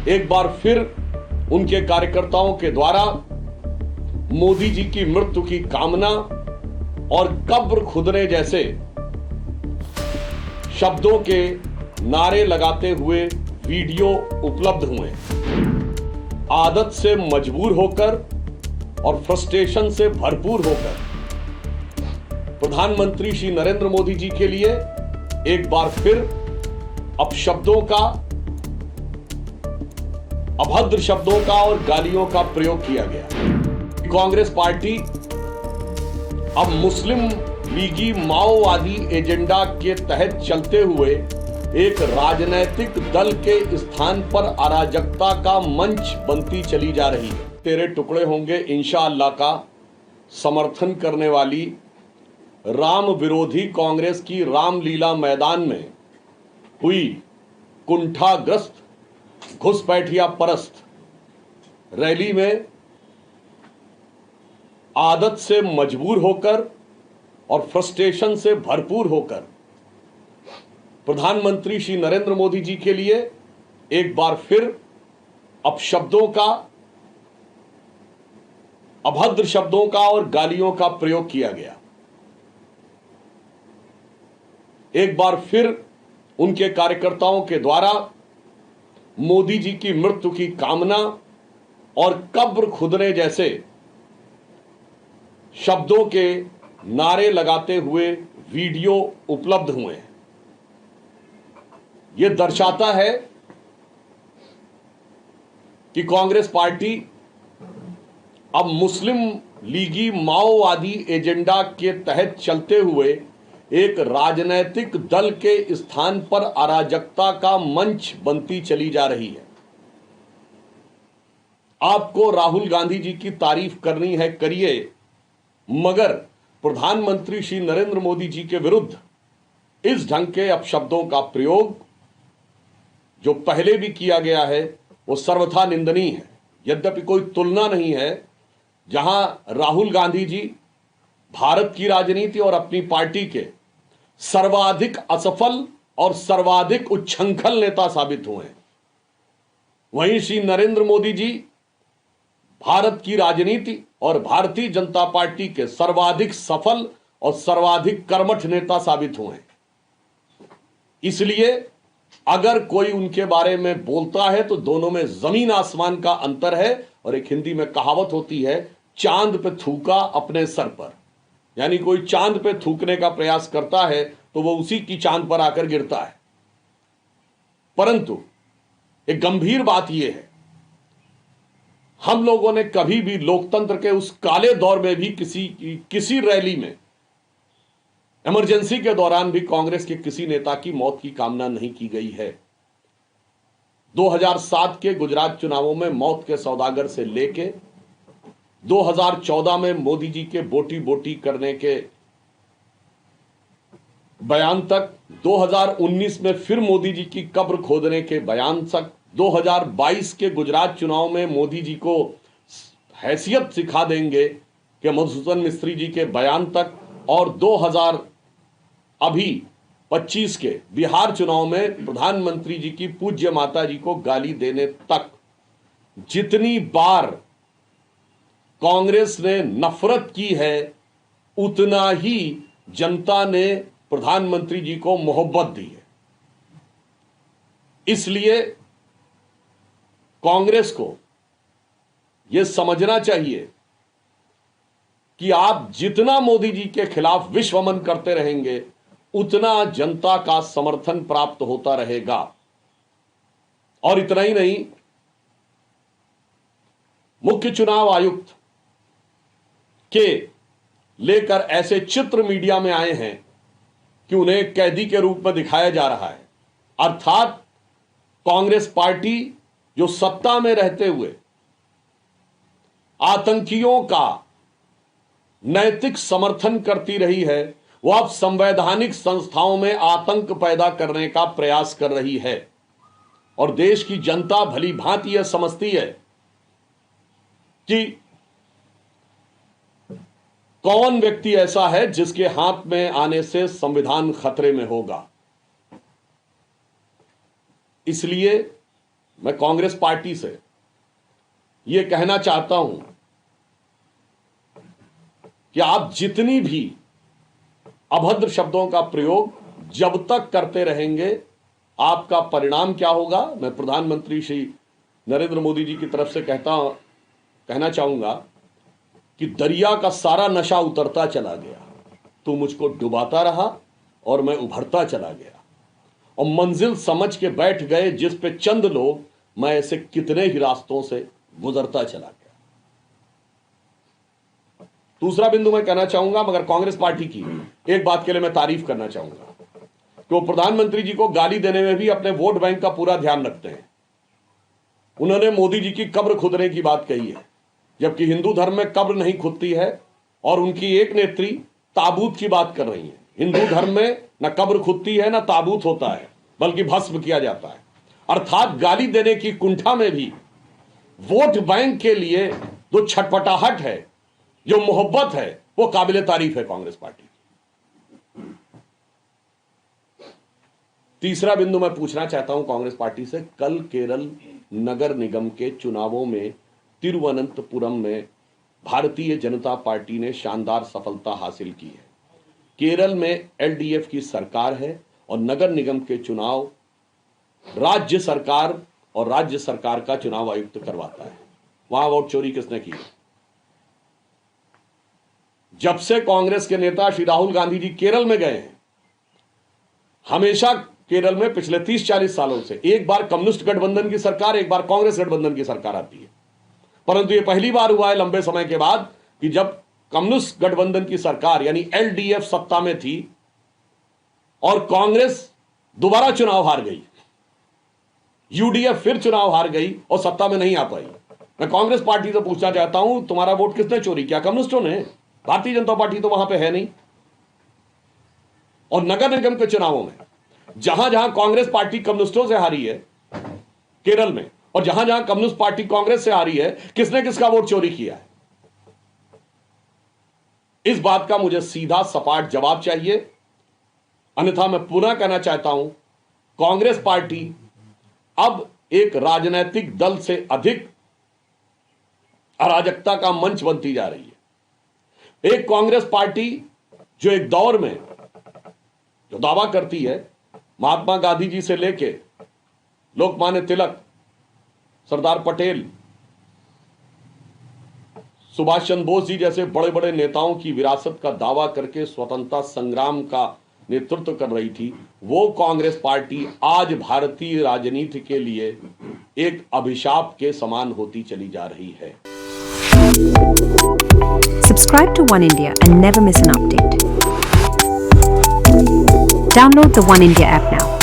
एक बार फिर उनके कार्यकर्ताओं के द्वारा मोदी जी की मृत्यु की कामना और कब्र खुदने जैसे शब्दों के नारे लगाते हुए वीडियो उपलब्ध हुए। आदत से मजबूर होकर और फ्रस्ट्रेशन से भरपूर होकर प्रधानमंत्री श्री नरेंद्र मोदी जी के लिए एक बार फिर अपशब्दों का, अभद्र शब्दों का और गालियों का प्रयोग किया गया। कांग्रेस पार्टी अब मुस्लिम लीगी माओवादी एजेंडा के तहत चलते हुए एक राजनीतिक दल के स्थान पर अराजकता का मंच बनती चली जा रही है। तेरे टुकड़े होंगे इंशाअल्लाह का समर्थन करने वाली राम विरोधी कांग्रेस की रामलीला मैदान में हुई कुंठाग्रस्त घुसपैठिया परस्त रैली में आदत से मजबूर होकर और फ्रस्ट्रेशन से भरपूर होकर प्रधानमंत्री श्री नरेंद्र मोदी जी के लिए एक बार फिर अपशब्दों का, अभद्र शब्दों का और गालियों का प्रयोग किया गया। एक बार फिर उनके कार्यकर्ताओं के द्वारा मोदी जी की मृत्यु की कामना और कब्र खुदने जैसे शब्दों के नारे लगाते हुए वीडियो उपलब्ध हुए। यह दर्शाता है कि कांग्रेस पार्टी अब मुस्लिम लीगी माओवादी एजेंडा के तहत चलते हुए एक राजनीतिक दल के स्थान पर अराजकता का मंच बनती चली जा रही है। आपको राहुल गांधी जी की तारीफ करनी है, करिए, मगर प्रधानमंत्री श्री नरेंद्र मोदी जी के विरुद्ध इस ढंग के अपशब्दों का प्रयोग जो पहले भी किया गया है वो सर्वथा निंदनीय है। यद्यपि कोई तुलना नहीं है जहां राहुल गांधी जी भारत की राजनीति और अपनी पार्टी के सर्वाधिक असफल और सर्वाधिक उच्छृंखल नेता साबित हुए, वहीं श्री नरेंद्र मोदी जी भारत की राजनीति और भारतीय जनता पार्टी के सर्वाधिक सफल और सर्वाधिक कर्मठ नेता साबित हुए। इसलिए अगर कोई उनके बारे में बोलता है तो दोनों में जमीन आसमान का अंतर है। और एक हिंदी में कहावत होती है, चांद पे थूका अपने सर पर, यानी कोई चांद पे थूकने का प्रयास करता है तो वो उसी की चांद पर आकर गिरता है। परंतु एक गंभीर बात यह है, हम लोगों ने कभी भी लोकतंत्र के उस काले दौर में भी किसी रैली में, इमरजेंसी के दौरान भी कांग्रेस के किसी नेता की मौत की कामना नहीं की गई है। 2007 के गुजरात चुनावों में मौत के सौदागर से लेके 2014 में मोदी जी के बोटी बोटी करने के बयान तक, 2019 में फिर मोदी जी की कब्र खोदने के बयान तक, 2022 के गुजरात चुनाव में मोदी जी को हैसियत सिखा देंगे कि मधुसूदन मिस्त्री जी के बयान तक, और 2025 के बिहार चुनाव में प्रधानमंत्री जी की पूज्य माता जी को गाली देने तक, जितनी बार कांग्रेस ने नफरत की है उतना ही जनता ने प्रधानमंत्री जी को मोहब्बत दी है। इसलिए कांग्रेस को यह समझना चाहिए कि आप जितना मोदी जी के खिलाफ विश्वमन करते रहेंगे उतना जनता का समर्थन प्राप्त होता रहेगा। और इतना ही नहीं, मुख्य चुनाव आयुक्त के लेकर ऐसे चित्र मीडिया में आए हैं कि उन्हें कैदी के रूप में दिखाया जा रहा है। अर्थात कांग्रेस पार्टी जो सत्ता में रहते हुए आतंकियों का नैतिक समर्थन करती रही है, वो अब संवैधानिक संस्थाओं में आतंक पैदा करने का प्रयास कर रही है। और देश की जनता भली भांति यह समझती है कि कौन व्यक्ति ऐसा है जिसके हाथ में आने से संविधान खतरे में होगा। इसलिए मैं कांग्रेस पार्टी से यह कहना चाहता हूं कि आप जितनी भी अभद्र शब्दों का प्रयोग जब तक करते रहेंगे, आपका परिणाम क्या होगा। मैं प्रधानमंत्री श्री नरेंद्र मोदी जी की तरफ से कहना चाहूंगा कि दरिया का सारा नशा उतरता चला गया, तू मुझको डुबाता रहा और मैं उभरता चला गया, और मंजिल समझ के बैठ गए जिस पे चंद लोग, मैं ऐसे कितने ही रास्तों से गुजरता चला गया। दूसरा बिंदु मैं कहना चाहूंगा, मगर कांग्रेस पार्टी की एक बात के लिए मैं तारीफ करना चाहूंगा कि वो प्रधानमंत्री जी को गाली देने में भी अपने वोट बैंक का पूरा ध्यान रखते हैं। उन्होंने मोदी जी की कब्र खुदने की बात कही है, जबकि हिंदू धर्म में कब्र नहीं खुदती है, और उनकी एक नेत्री ताबूत की बात कर रही है। हिंदू धर्म में न कब्र खुदती है, न ताबूत होता है, बल्कि भस्म किया जाता है। अर्थात गाली देने की कुंठा में भी वोट बैंक के लिए जो छटपटाहट है, जो मोहब्बत है, वो काबिले तारीफ है कांग्रेस पार्टी। तीसरा बिंदु मैं पूछना चाहता हूं कांग्रेस पार्टी से, कल केरल नगर निगम के चुनावों में तिरुवनंतपुरम में भारतीय जनता पार्टी ने शानदार सफलता हासिल की है। केरल में एलडीएफ की सरकार है और नगर निगम के चुनाव राज्य सरकार और राज्य सरकार का चुनाव आयुक्त करवाता है। वहां वोट चोरी किसने की? जब से कांग्रेस के नेता श्री राहुल गांधी जी केरल में गए हैं, हमेशा केरल में पिछले 30-40 सालों से एक बार कम्युनिस्ट गठबंधन की सरकार, एक बार कांग्रेस गठबंधन की सरकार आती है। परंतु यह पहली बार हुआ है लंबे समय के बाद कि जब कम्युनिस्ट गठबंधन की सरकार यानी एलडीएफ सत्ता में थी और कांग्रेस दोबारा चुनाव हार गई, यूडीएफ फिर चुनाव हार गई और सत्ता में नहीं आ पाई। मैं कांग्रेस पार्टी से पूछना चाहता हूं, तुम्हारा वोट किसने चोरी किया? कम्युनिस्टों ने। भारतीय जनता पार्टी तो वहां पे है नहीं। और नगर निगम के चुनावों में जहां जहां कांग्रेस पार्टी कम्युनिस्टों से हारी है केरल में, और जहां जहां कम्युनिस्ट पार्टी कांग्रेस से हारी है, किसने किसका वोट चोरी किया है? इस बात का मुझे सीधा सपाट जवाब चाहिए, अन्यथा मैं पुनः कहना चाहता हूं, कांग्रेस पार्टी अब एक राजनीतिक दल से अधिक अराजकता का मंच बनती जा रही है। एक कांग्रेस पार्टी जो एक दौर में जो दावा करती है, महात्मा गांधी जी से लेके लोकमान्य तिलक, सरदार पटेल, सुभाष चंद्र बोस जी जैसे बड़े बड़े नेताओं की विरासत का दावा करके स्वतंत्रता संग्राम का नेतृत्व कर रही थी, वो कांग्रेस पार्टी आज भारतीय राजनीति के लिए एक अभिशाप के समान होती चली जा रही है। Subscribe to One India and never miss an update. Download the One India app now.